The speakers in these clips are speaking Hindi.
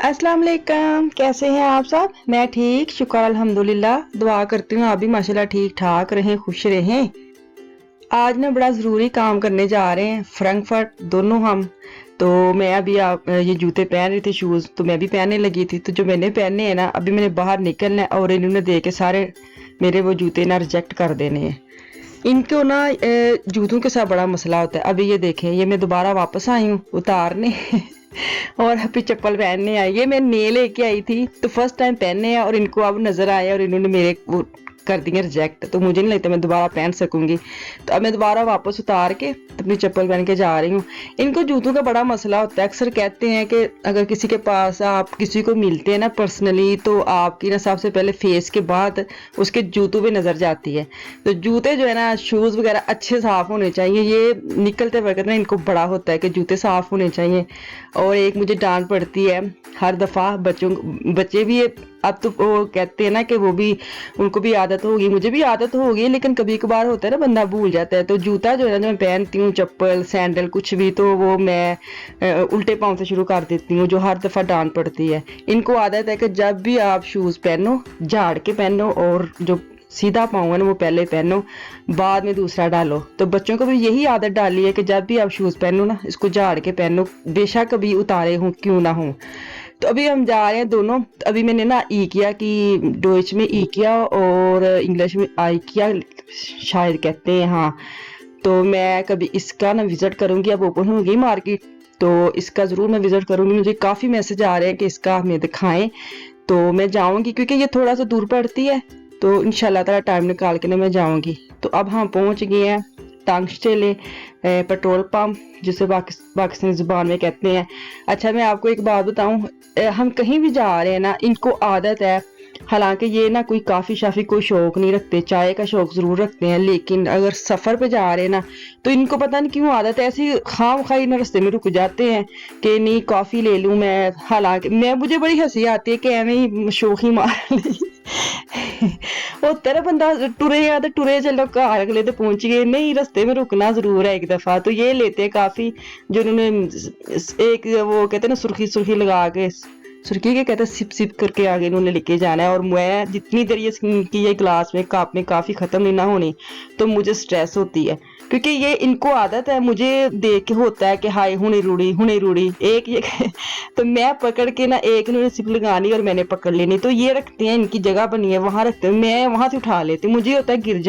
अस्सलाम वालेकुम, कैसे हैं आप सब। मैं ठीक, शुक्र अल्हम्दुलिल्लाह। दुआ करती हूँ आप भी माशाल्लाह ठीक ठाक रहें, खुश रहें। आज ना बड़ा ज़रूरी काम करने जा रहे हैं, फ्रैंकफर्ट दोनों हम। तो मैं अभी आप ये जूते पहन रही थी, शूज़ तो मैं भी पहनने लगी थी। तो जो मैंने पहने हैं ना, अभी मैंने बाहर निकलना है और इन्होंने दे के सारे मेरे वो जूते ना रिजेक्ट कर देने हैं। इनको ना जूतों के साथ बड़ा मसला होता है। अभी ये देखें, ये मैं दोबारा वापस आई हूँ उतारने और अभी चप्पल पहनने आई। ये मैं नए लेके आई थी तो फर्स्ट टाइम पहने हैं और इनको अब नजर आए और इन्होंने मेरे वो कर दिए रिजेक्ट। तो मुझे नहीं लगता मैं दोबारा पहन सकूंगी। तो अब मैं दोबारा वापस उतार के अपनी चप्पल पहन के जा रही हूँ। इनको जूतों का बड़ा मसला होता है। अक्सर कहते हैं कि अगर किसी के पास आप किसी को मिलते हैं ना पर्सनली, तो आपकी ना सबसे पहले फेस के बाद उसके जूतों पे नजर जाती है। तो जूते जो है ना, शूज वगैरह अच्छे साफ होने चाहिए। ये निकलते वक्त ना इनको बड़ा होता है कि जूते साफ होने चाहिए। और एक मुझे डांट पड़ती है हर दफा। बच्चे भी अब तो वो कहते हैं ना कि वो भी, उनको भी आदत होगी, मुझे भी आदत होगी, लेकिन कभी कभार होता है ना बंदा भूल जाता है। तो जूता जो है ना, जो मैं पहनती हूँ, चप्पल सैंडल कुछ भी, तो वो मैं उल्टे पाँव से शुरू कर देती हूँ, जो हर दफा डांट पड़ती है। इनको आदत है कि जब भी आप शूज पहनो, झाड़ के पहनो, और जो सीधा पाँव है ना वो पहले पहनो, बाद में दूसरा डालो। तो बच्चों को भी यही आदत डाली है कि जब भी आप शूज पहनो ना, इसको झाड़ के पहनो, बेशक कभी उतारे हों क्यों ना हो। तो अभी हम जा रहे हैं दोनों। अभी मैंने ना इकिया की, डोइच में इकिया और इंग्लिश में आइकिया शायद कहते हैं, हाँ। तो मैं कभी इसका ना विजिट करूंगी। अब ओपन होगी मार्केट, तो इसका जरूर मैं विजिट करूंगी। मुझे काफी मैसेज आ रहे हैं कि इसका हमें दिखाएं, तो मैं जाऊंगी क्योंकि ये थोड़ा सा दूर पड़ती है। तो इंशाल्लाह ताला टाइम निकाल के ना मैं जाऊंगी। तो अब हम पहुंच गए हैं टांगस्टेले पेट्रोल पंप, जिसे पाकिस्तानी जुबान में कहते हैं। अच्छा, मैं आपको एक बात बताऊं, हम कहीं भी जा रहे हैं ना, इनको आदत है, हालांकि ये ना कोई काफ़ी शाफी कोई शौक नहीं रखते, चाय का शौक ज़रूर रखते हैं, लेकिन अगर सफ़र पे जा रहे हैं ना, तो इनको पता नहीं क्यों आदत है ऐसी, खाम खाई ना रास्ते में रुक जाते हैं कि नहीं कॉफ़ी ले लूँ मैं। हालांकि मुझे बड़ी हंसी आती है कि एवं ही शौक ही मार ली होता है बंदा टुरे या तो टुरे, चलो घर अगले तो पहुंच गए, नहीं रास्ते में रुकना जरूर है एक दफा। तो ये लेते हैं काफी, जो उन्होंने एक वो कहते हैं ना सुर्खी सुर्खी लगा के, सुर्खी के कहते हैं सिप सिप करके आगे इन्होंने लेके जाना है। और मैं जितनी देर ये ग्लास में कप में काफी खत्म नहीं ना होनी, तो मुझे स्ट्रेस होती है, क्योंकि ये इनको आदत है, मुझे देख के होता है कि हाय हुने रूड़ी एक ये तो मैं पकड़ के ना, एक इन्होंने सिप लगानी और मैंने पकड़ लेनी। तो ये रखते हैं, इनकी जगह बनी है वहां रखते हैं, मैं वहां से उठा लेती हूँ। मुझे होता है गिर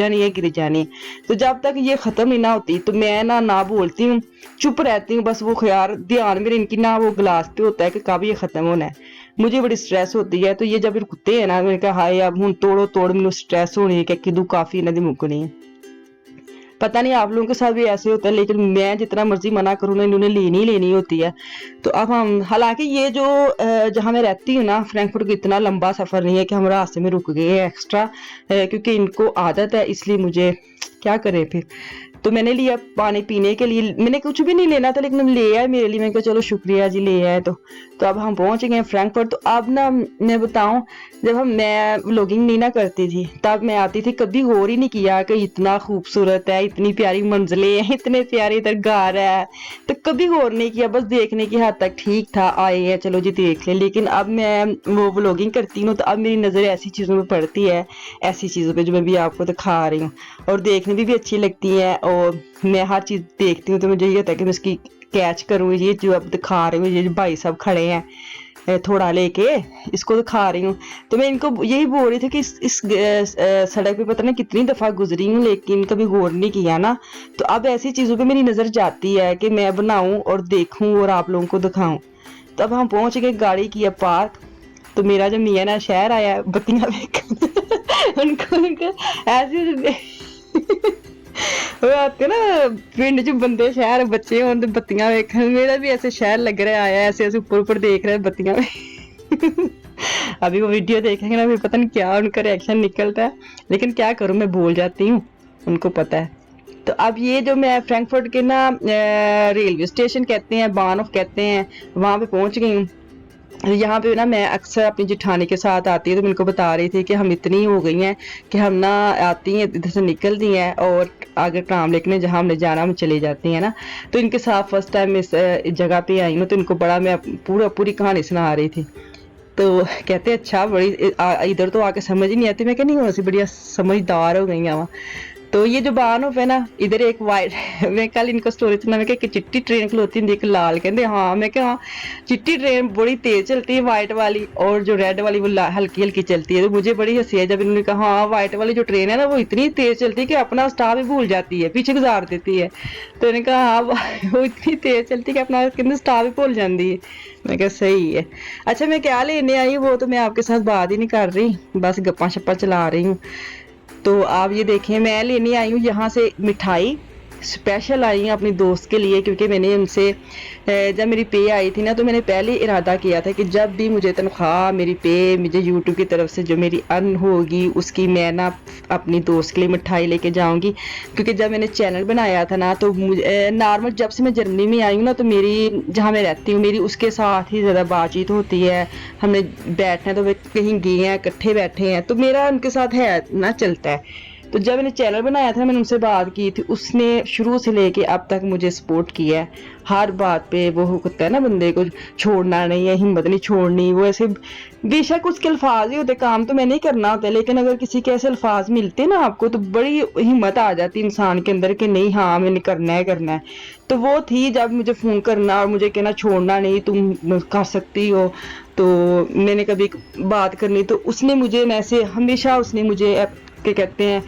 जानी। तो जब तक ये खत्म नहीं ना होती, तो मैं ना बोलती हूँ, चुप रहती हूँ। बस वो ख्याल ध्यान मेरे इनकी ना वो गिलास पे होता है कि कब ये खत्म होना है। मुझे बड़ी स्ट्रेस होती है। तो ये जब रुकते हैं ना, मैंने कहा हाय अब हूँ तोड़ मैनू स्ट्रेस होनी है कि किदू काफी इन्हों की मुकनी है। पता नहीं आप लोगों के साथ भी ऐसे होता है, लेकिन मैं जितना मर्जी मना करूँ ना, इन्होंने लेनी होती है। तो अब हम, हालांकि ये जो जहाँ मैं रहती हूँ ना, फ्रैंकफर्ट का इतना लंबा सफर नहीं है कि हम रास्ते में रुक गए एक्स्ट्रा, क्योंकि इनको आदत है, इसलिए मुझे क्या करें फिर। तो मैंने लिया पानी पीने के लिए, मैंने कुछ भी नहीं लेना था, लेकिन ले आए मेरे लिए। मैंने कहा चलो शुक्रिया जी, ले आए। तो अब हम पहुंच गए फ्रैंकफर्ट। तो अब ना मैं बताऊं, जब मैं व्लॉगिंग नहीं ना करती थी, तब मैं आती थी, कभी गौर ही नहीं किया कि इतना खूबसूरत है, इतनी प्यारी मंजिलें हैं, इतने प्यारे इधर घर है। तो कभी गौर नहीं किया, बस देखने की हद तक ठीक था, आए हैं चलो जी देख ले। लेकिन अब मैं वो व्लॉगिंग करती हूँ, तो अब मेरी नज़र ऐसी चीज़ों में पड़ती है, ऐसी चीज़ों पे जो मैं भी आपको दिखा रही हूँ, और देखने भी अच्छी लगती है। और मैं हर चीज़ देखती हूँ तो मुझे ये होता है कि मैं इसकी कैच करूँ। ये जो अब दिखा रही हूँ, ये जो भाई साहब खड़े हैं थोड़ा लेके, इसको दिखा रही हूँ। तो मैं इनको यही बोल रही थी कि इस सड़क पे पता नहीं कितनी दफ़ा गुजरी हूँ, लेकिन कभी गौर नहीं किया ना। तो अब ऐसी चीज़ों पे मेरी नज़र जाती है कि मैं बनाऊँ और देखूँ और आप लोगों को दिखाऊँ। तो अब हम पहुँच गए, गाड़ी की अब पार्क। तो मेरा जो मियाँ ना शहर आया बत्तियाँ देख उनको ऐसे वो आते ना पिंड च बंदे शहर बच्चे हों बत्तियां वेखन, मेरा भी ऐसे शहर लग रहा है, ऐसे ऐसे ऊपर देख रहे हैं बत्तियां में अभी वो वीडियो देखेंगे ना, फिर पता नहीं क्या उनका रिएक्शन निकलता है, लेकिन क्या करूं, मैं भूल जाती हूँ, उनको पता है। तो अब ये जो मैं फ्रैंकफर्ट के ना रेलवे स्टेशन कहते हैं, बानऑफ कहते हैं, वहां पे पहुंच गई हूँ। यहाँ पे ना मैं अक्सर अपनी जिठानी के साथ आती है, तो मैं उनको बता रही थी कि हम इतनी हो गई हैं कि हम ना आती हैं इधर से निकलती हैं, और आगे काम लेके जहाँ हमने जाना हम चले जाते हैं ना। तो इनके साथ फर्स्ट टाइम इस जगह पे आई हूँ, तो इनको बड़ा मैं पूरी कहानी सुना रही थी। तो कहते अच्छा बड़ी इधर तो आके समझ ही नहीं आती। मैं कहनी हो सी बढ़िया समझदार हो गई वहाँ। तो ये जो बान है ना, इधर एक वाइट मैं कल इनको स्टोरी सुना, मैं एक चिट्टी ट्रेन खलोती होंगी एक लाल, कहते हाँ। मैं क्या हाँ, चिट्टी ट्रेन बड़ी तेज चलती है वाइट वाली, और जो रेड वाली वो हल्की हल्की चलती है। तो मुझे बड़ी हंसी है जब इन्होंने कहा हाँ वाइट वाली जो ट्रेन है ना वो इतनी तेज चलती है कि अपना स्टॉप ही भूल जाती है, पीछे गुजार देती है। तो इन्होंने कहा हाँ वो इतनी तेज चलती है कि अपना कहते स्टॉप ही भूल जाती है। मैं कहा सही है। अच्छा मैं क्या लेने आई वो तो मैं आपके साथ बात ही नहीं कर रही, बस गप्पा शप्पा चला रही हूँ। तो आप ये देखें मैं लेने आई हूँ यहाँ से मिठाई, स्पेशल आई हूँ अपनी दोस्त के लिए, क्योंकि मैंने उनसे जब मेरी पे आई थी ना तो मैंने पहले इरादा किया था कि जब भी मुझे तनख्वाह मेरी पे मुझे यूट्यूब की तरफ से जो मेरी अर्न होगी उसकी मैं ना अपनी दोस्त के लिए मिठाई लेके जाऊंगी। क्योंकि जब मैंने चैनल बनाया था ना तो मुझे नॉर्मल जब से मैं जर्मनी में आई हूँ ना तो मेरी जहाँ मैं रहती हूँ मेरी उसके साथ ही ज़्यादा बातचीत होती है। हमने बैठना तो वे कहीं गए हैं इकट्ठे बैठे हैं तो मेरा उनके साथ है ना चलता है। तो जब मैंने चैनल बनाया था मैंने उनसे बात की थी, उसने शुरू से लेके अब तक मुझे सपोर्ट किया है हर बात पे। वो होता है ना बंदे को छोड़ना नहीं है, हिम्मत नहीं छोड़नी। वो ऐसे बेशक उसके अल्फाज ही होते, काम तो मैंने ही करना होता है, लेकिन अगर किसी के ऐसे अल्फाज मिलते ना आपको तो बड़ी हिम्मत आ जाती है इंसान के अंदर कि नहीं हाँ मैंने करना है करना है। तो वो थी जब मुझे फ़ोन करना और मुझे कहना छोड़ना नहीं तुम कर सकती हो। तो मैंने कभी बात करनी तो उसने मुझे ऐसे हमेशा उसने मुझे क्या कहते हैं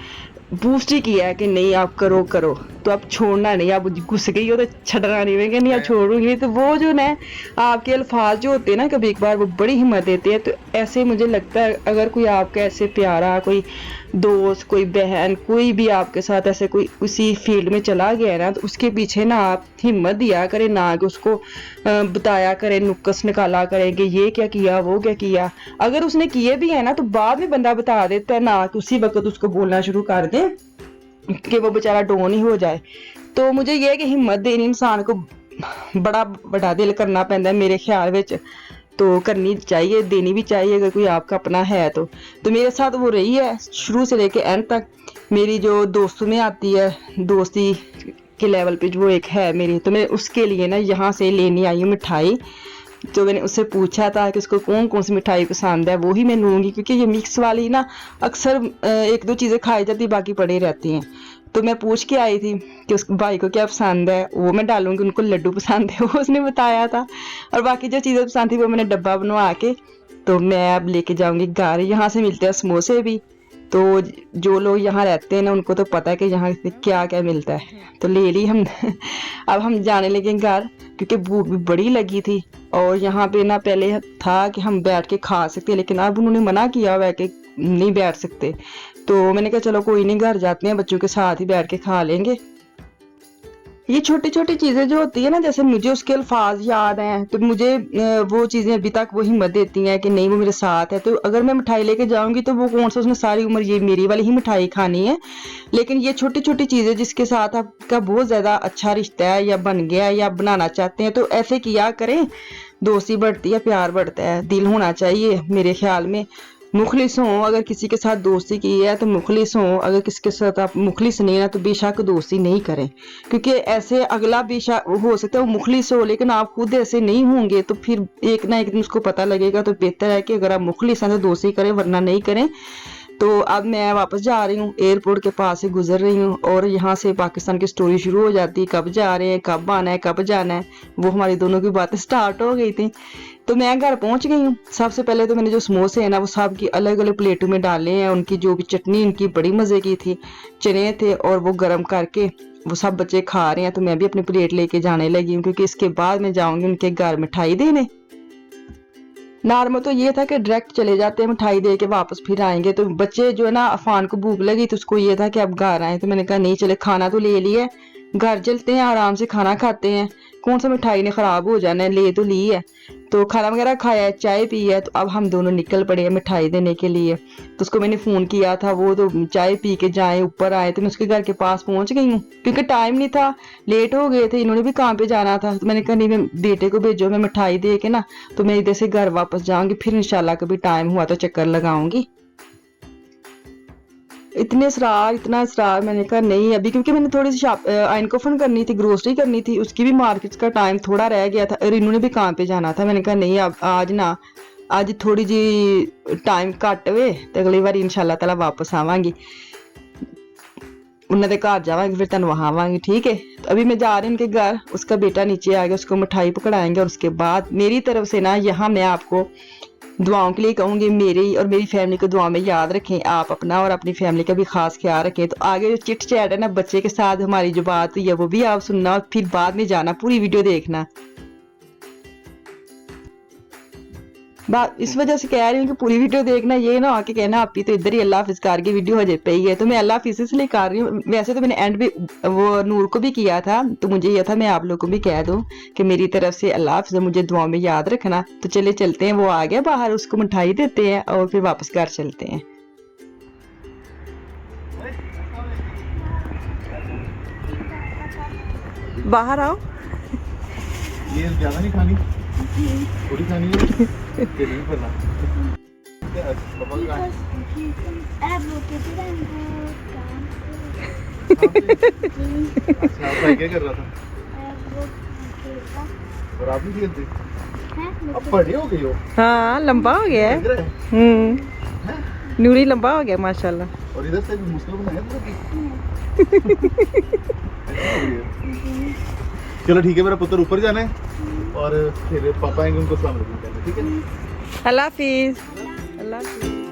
बूस्ट ही किया है कि नहीं आप करो करो। तो आप छोड़ना नहीं, आप घुस गई हो तो छड़ना नहीं, मैं नहीं आप छोड़ूंगी। तो वो जो ना आपके अल्फाज जो होते हैं ना कभी एक बार वो बड़ी हिम्मत देते हैं। तो ऐसे मुझे लगता है अगर कोई आपका ऐसे प्यारा कोई दोस्त कोई बहन कोई भी आपके साथ ऐसे कोई उसी फील्ड में चला गया है ना तो उसके पीछे ना आप हिम्मत दिया करें, ना कि उसको बताया करें नुक्स निकाला करें कि ये क्या किया वो क्या किया। अगर उसने किए भी है ना तो बाद में बंदा बता देता है, ना कि उसी वक्त उसको बोलना शुरू कर दे कि वो बेचारा डाउन ही हो जाए। तो मुझे ये है कि हिम्मत देनी इंसान को बड़ा बड़ा दिल करना पैंदा है मेरे ख्याल विच। तो करनी चाहिए, देनी भी चाहिए अगर कोई आपका अपना है तो मेरे साथ वो रही है शुरू से लेके एंड तक। मेरी जो दोस्तों में आती है दोस्ती के लेवल पे जो वो एक है मेरी, तो मैं उसके लिए ना यहाँ से लेने आई हूँ मिठाई। तो मैंने उससे पूछा था कि उसको कौन कौन सी मिठाई पसंद है, वो ही मैं लूँगी क्योंकि ये मिक्स वाली ना अक्सर एक दो चीज़ें खाई जाती बाकी पड़ी रहती हैं। तो मैं पूछ के आई थी कि उस भाई को क्या पसंद है, वो मैं डालूंगी। उनको लड्डू पसंद है वो उसने बताया था, और बाकी जो चीज़ें पसंद थी वो मैंने डब्बा बनवा के तो मैं अब लेके जाऊंगी घर। यहाँ से मिलते हैं समोसे भी, तो जो लोग यहाँ रहते हैं ना उनको तो पता है कि यहाँ से क्या क्या मिलता है। तो ले ली हम अब हम जाने लगे घर क्योंकि भूख भी बड़ी लगी थी। और यहाँ पे ना पहले था कि हम बैठ के खा सकते लेकिन अब उन्होंने मना किया हुआ है कि नहीं बैठ सकते। तो मैंने कहा चलो कोई नहीं घर जाते हैं बच्चों के साथ ही बैठ के खा लेंगे। ये छोटी छोटी चीज़ें जो होती है ना जैसे मुझे उसके अल्फाज याद हैं तो मुझे वो चीज़ें अभी तक वो हिम्मत देती हैं कि नहीं वो मेरे साथ है। तो अगर मैं मिठाई लेके जाऊंगी तो वो कौन सा उसने सारी उम्र ये मेरी वाली ही मिठाई खानी है। लेकिन ये छोटी छोटी चीज़ें जिसके साथ आपका बहुत ज़्यादा अच्छा रिश्ता है या बन गया है या बनाना चाहते हैं तो ऐसे किया करें, दोस्ती बढ़ती है प्यार बढ़ता है। दिल होना चाहिए मेरे ख्याल में, मुखलिस हों। अगर किसी के साथ दोस्ती की है तो मुखलिस हों, अगर किसी के साथ आप मुखलिस नहीं है तो बेशक दोस्ती नहीं करें। क्योंकि ऐसे अगला बेशक हो सकता है वो मुखलिस हो लेकिन आप खुद ऐसे नहीं होंगे तो फिर एक ना एक दिन उसको पता लगेगा। तो बेहतर है कि अगर आप मुखलिस हैं तो दोस्ती करें वरना नहीं करें। तो अब मैं वापस जा रही हूँ, एयरपोर्ट के पास से गुजर रही हूँ और यहाँ से पाकिस्तान की स्टोरी शुरू हो जाती है, कब जा रहे हैं कब आना है कब जाना है। वो हमारी दोनों की बातें स्टार्ट हो गई थी। तो मैं घर पहुंच गई हूँ। सबसे पहले तो मैंने जो समोसे हैं ना वो सब की अलग अलग प्लेटों में डाले हैं। उनकी जो भी चटनी उनकी बड़ी मज़े की थी, चने थे और वो गर्म करके वो सब बच्चे खा रहे हैं। तो मैं भी अपनी प्लेट लेके जाने लगी हूँ क्योंकि इसके बाद मैं जाऊँगी उनके घर मिठाई देने। नॉर्मल तो ये था कि डायरेक्ट चले जाते हैं मिठाई दे के वापस फिर आएंगे। तो बच्चे जो है ना अफान को भूख लगी तो उसको ये था कि अब घर आए। तो मैंने कहा नहीं चले, खाना तो ले लिया, घर चलते हैं आराम से खाना खाते हैं, कौन सा मिठाई ने ख़राब हो जाना है, ले तो ली है। तो खाना वगैरह खाया है, चाय पी है। तो अब हम दोनों निकल पड़े हैं मिठाई देने के लिए। तो उसको मैंने फ़ोन किया था, वो तो चाय पी के जाए ऊपर आए। तो मैं उसके घर के पास पहुंच गई हूँ क्योंकि टाइम नहीं था, लेट हो गए थे, इन्होंने भी काम पे जाना था। तो मैंने कहा नहीं मैं बेटे को भेजो, मैं मिठाई दे के ना तो मैं इधर से घर वापस जाऊँगी, फिर इंशाल्लाह कभी टाइम हुआ तो चक्कर लगाऊंगी। इतने इसरार, इतना इसरार, मैंने कहा नहीं अभी, क्योंकि मैंने थोड़ी सी आयन को फोन करनी थी, ग्रोसरी करनी थी, उसकी भी मार्केट का टाइम थोड़ा रह गया था, और इन्होंने भी काम पे जाना था। मैंने कहा नहीं अब आज ना, आज थोड़ी जी टाइम घट वे तो अगली बार इंशाल्लाह ताला वापस आवांगी, उन्होंने घर जावांगी, फिर तुम वहाँ आवांगी, ठीक है। तो अभी मैं जा रही हूँ उनके घर, उसका बेटा नीचे आ गया, उसको मिठाई पकड़ाएंगे, और उसके बाद मेरी तरफ से ना यहाँ मैं आपको दुआओं के लिए कहूँगी, मेरी और मेरी फैमिली को दुआ में याद रखें, आप अपना और अपनी फैमिली का भी खास ख्याल रखें। तो आगे जो चिट चैट है ना बच्चे के साथ हमारी जो बात हुई है वो भी आप सुनना, और फिर बाद में जाना पूरी वीडियो देखना। बात इस वजह से कह रही हूँ कि पूरी वीडियो देखना, ये ना आके कहना आप ही तो इधर ही अल्लाह हाफिज करके वीडियो हजे पे ही है, तो मैं अल्लाह हाफिज इसलिए कर रही हूँ। वैसे तो मैंने एंड भी वो नूर को भी किया था, तो मुझे यह था मैं आप लोगों को भी कह दूं कि मेरी तरफ से अल्लाह हाफिज, मुझे दुआ में याद रखना। तो चले चलते हैं, वो आ गया बाहर, उसको मिठाई देते हैं और फिर वापस घर चलते हैं। बाहर आओ। ये ज्यादा नहीं खानी, थोड़ी खानी है, नहीं करना। अच्छा भाई क्या कर रहा था? और आप भी खेलते? अब बड़े हो गए हो। हाँ लंबा हो गया है, नूरी लंबा हो गया माशाल्लाह। और इधर से मुश्किल बनाया चलो ठीक है, मेरा पुत्र ऊपर जाना है और फिर पापा आएंगे, उनको सलाम रखना, ठीक है। अल्लाह हाफिज। अल्लाह हाफिज।